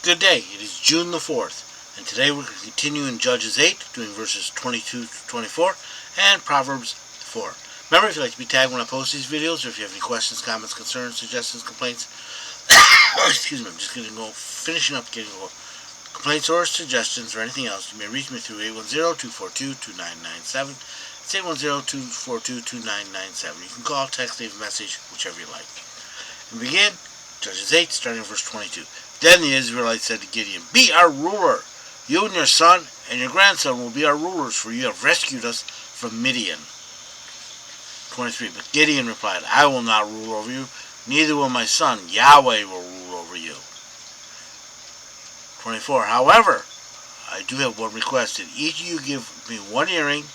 Good day, it is June the 4th, and today we're going to continue in Judges 8, doing verses 22 to 24, and Proverbs 4. Remember, if you'd like to be tagged when I post these videos, or if you have any questions, comments, concerns, suggestions, complaints, excuse me, I'm just going to go finishing up getting complaints or suggestions or anything else, you may reach me through 810-242-2997. It's 810-242-2997. You can call, text, leave a message, whichever you like. And begin, Judges 8, starting in verse 22. Then the Israelites said to Gideon, "Be our ruler. You and your son and your grandson will be our rulers, for you have rescued us from Midian." 23. But Gideon replied, "I will not rule over you, neither will my son. Yahweh will rule over you." 24. However, I do have one request, that each of you give me one earring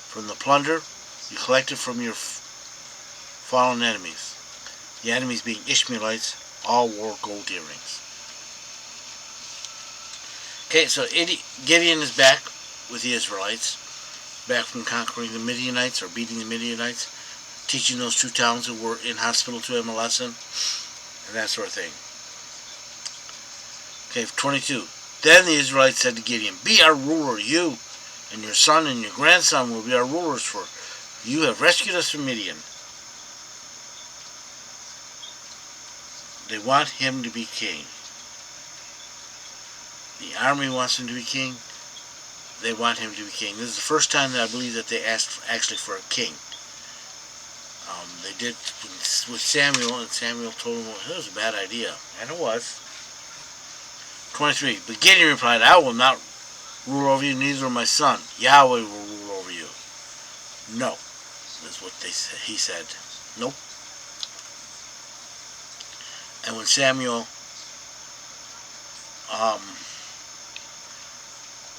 from the plunder you collected from your fallen enemies. The enemies being Ishmaelites, all wore gold earrings. Okay, so Gideon is back with the Israelites, back from conquering the Midianites, or beating the Midianites, teaching those two towns who were inhospitable to him a lesson, and that sort of thing. Okay, 22. Then the Israelites said to Gideon, "Be our ruler, you and your son and your grandson will be our rulers, for you have rescued us from Midian." They want him to be king. The army wants him to be king. They want him to be king. This is the first time that I believe that they asked actually for a king. They did with Samuel, and Samuel told them it was a bad idea, and it was. 23. But Gideon replied, "I will not rule over you, neither will my son. Yahweh will rule over you." No, that's what he said. Nope. And when Samuel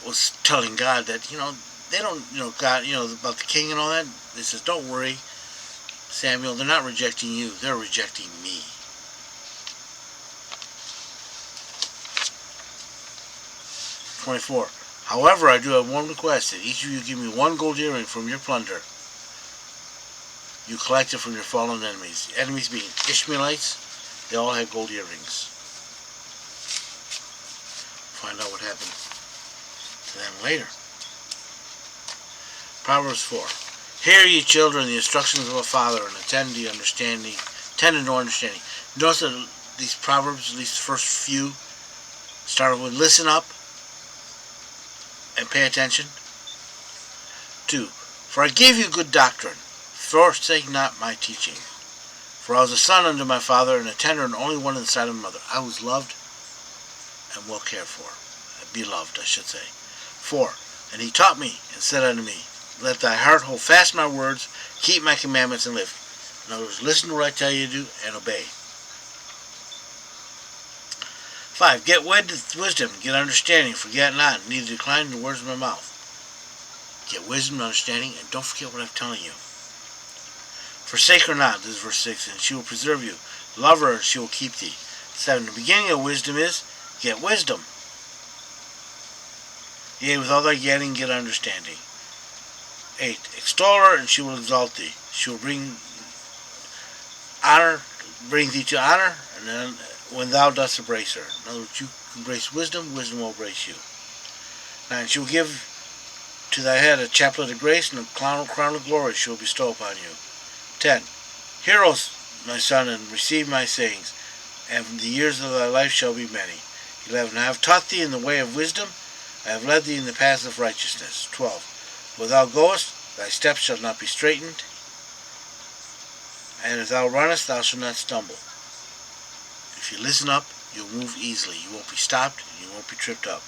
was telling God that, they don't, God, about the king and all that, he says, "Don't worry, Samuel, they're not rejecting you, they're rejecting me." "24. However, I do have one request, that each of you give me one gold earring from your plunder you collected from your fallen enemies." The enemies being Ishmaelites, they all had gold earrings. Find out what happened to them later. Proverbs 4. "Hear, ye children, the instructions of a father, and attend to understanding. Notice that these Proverbs, at least the first few, start with listen up and pay attention. 2. For I gave you good doctrine. Forsake not my teaching. For I was a son unto my father, and a tender and only one in the sight of my mother. I was loved and well cared for." Beloved, I should say. 4. And he taught me, and said unto me, "Let thy heart hold fast my words, keep my commandments, and live." In other words, listen to what I tell you to do, and obey. 5. Get wisdom, get understanding, forget not, neither decline the words of my mouth. Get wisdom and understanding, and don't forget what I'm telling you. "Forsake her not," this is verse 6, "and she will preserve you. Love her, and she will keep thee." 7. The beginning of wisdom is, get wisdom. "Yea, with all thy getting, get understanding." 8. Extol her, and she will exalt thee. She will bring thee to honor, and then when thou dost embrace her. In other words, you embrace wisdom, wisdom will embrace you. 9. She will give to thy head a chaplet of grace, and a crown of glory she will bestow upon you. 10. Hear, O my son, and receive my sayings, and the years of thy life shall be many. 11. I have taught thee in the way of wisdom, I have led thee in the paths of righteousness. 12. Where thou goest, thy steps shall not be straitened, and if thou runnest, thou shalt not stumble. If you listen up, you'll move easily. You won't be stopped, and you won't be tripped up.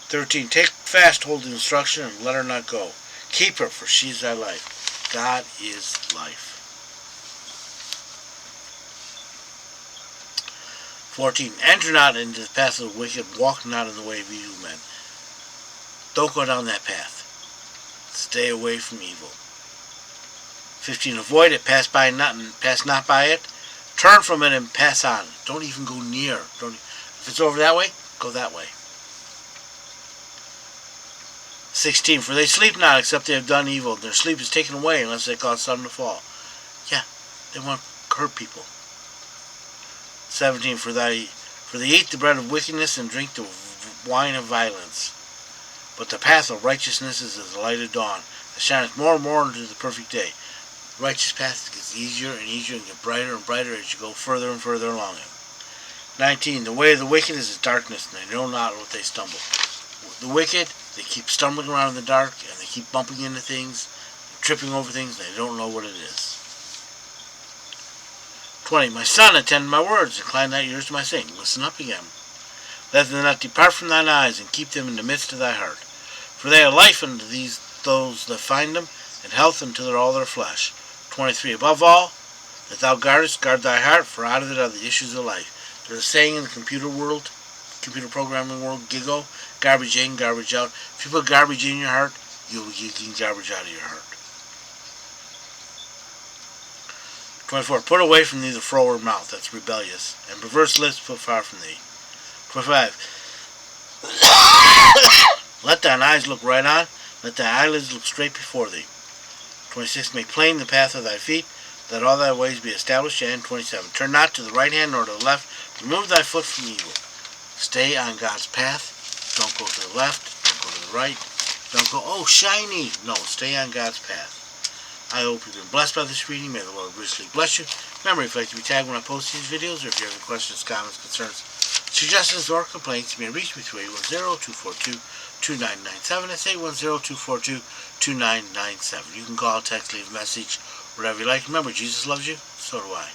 13. Take fast hold of the instruction, and let her not go. Keep her, for she is thy life. God is life. 14. Enter not into the path of the wicked, walk not in the way of evil men. Don't go down that path. Stay away from evil. 15. Avoid it, pass not by it. Turn from it and pass on. Don't even go near. If it's over that way, go that way. 16. For they sleep not, except they have done evil. Their sleep is taken away, unless they cause some to fall. Yeah, they want to hurt people. 17. For For they eat the bread of wickedness and drink the wine of violence. But the path of righteousness is as the light of dawn, that shineth more and more into the perfect day. The righteous path gets easier and easier and get brighter and brighter as you go further and further along it. 19. The way of the wicked is darkness, and they know not what they stumble. The wicked, they keep stumbling around in the dark, and they keep bumping into things, tripping over things, and they don't know what it is. 20. My son, attend to my words, incline thy ears to my saying. Listen up again. Let them not depart from thine eyes, and keep them in the midst of thy heart. For they are life unto those that find them, and health unto all their flesh. 23. Above all, that thou guardest, guard thy heart, for out of it are the issues of life. There's a saying in the computer world, computer programming world, GIGO, garbage in, garbage out. If you put garbage in your heart, you'll be getting garbage out of your heart. 24. Put away from thee the froward mouth, that's rebellious, and perverse lips put far from thee. 25. Let thine eyes look right on, let thy eyelids look straight before thee. 26. Make plain the path of thy feet, that all thy ways be established. And 27. Turn not to the right hand nor to the left, remove thy foot from evil. Stay on God's path. Don't go to the left, don't go to the right, don't go, oh, shiny. No, stay on God's path. I hope you've been blessed by this reading. May the Lord richly bless you. Remember, if you'd like to be tagged when I post these videos, or if you have any questions, comments, concerns, suggestions, or complaints, you may reach me through 810-242-2997. That's 810-242-2997. You can call, text, leave a message, whatever you like. Remember, Jesus loves you. So do I.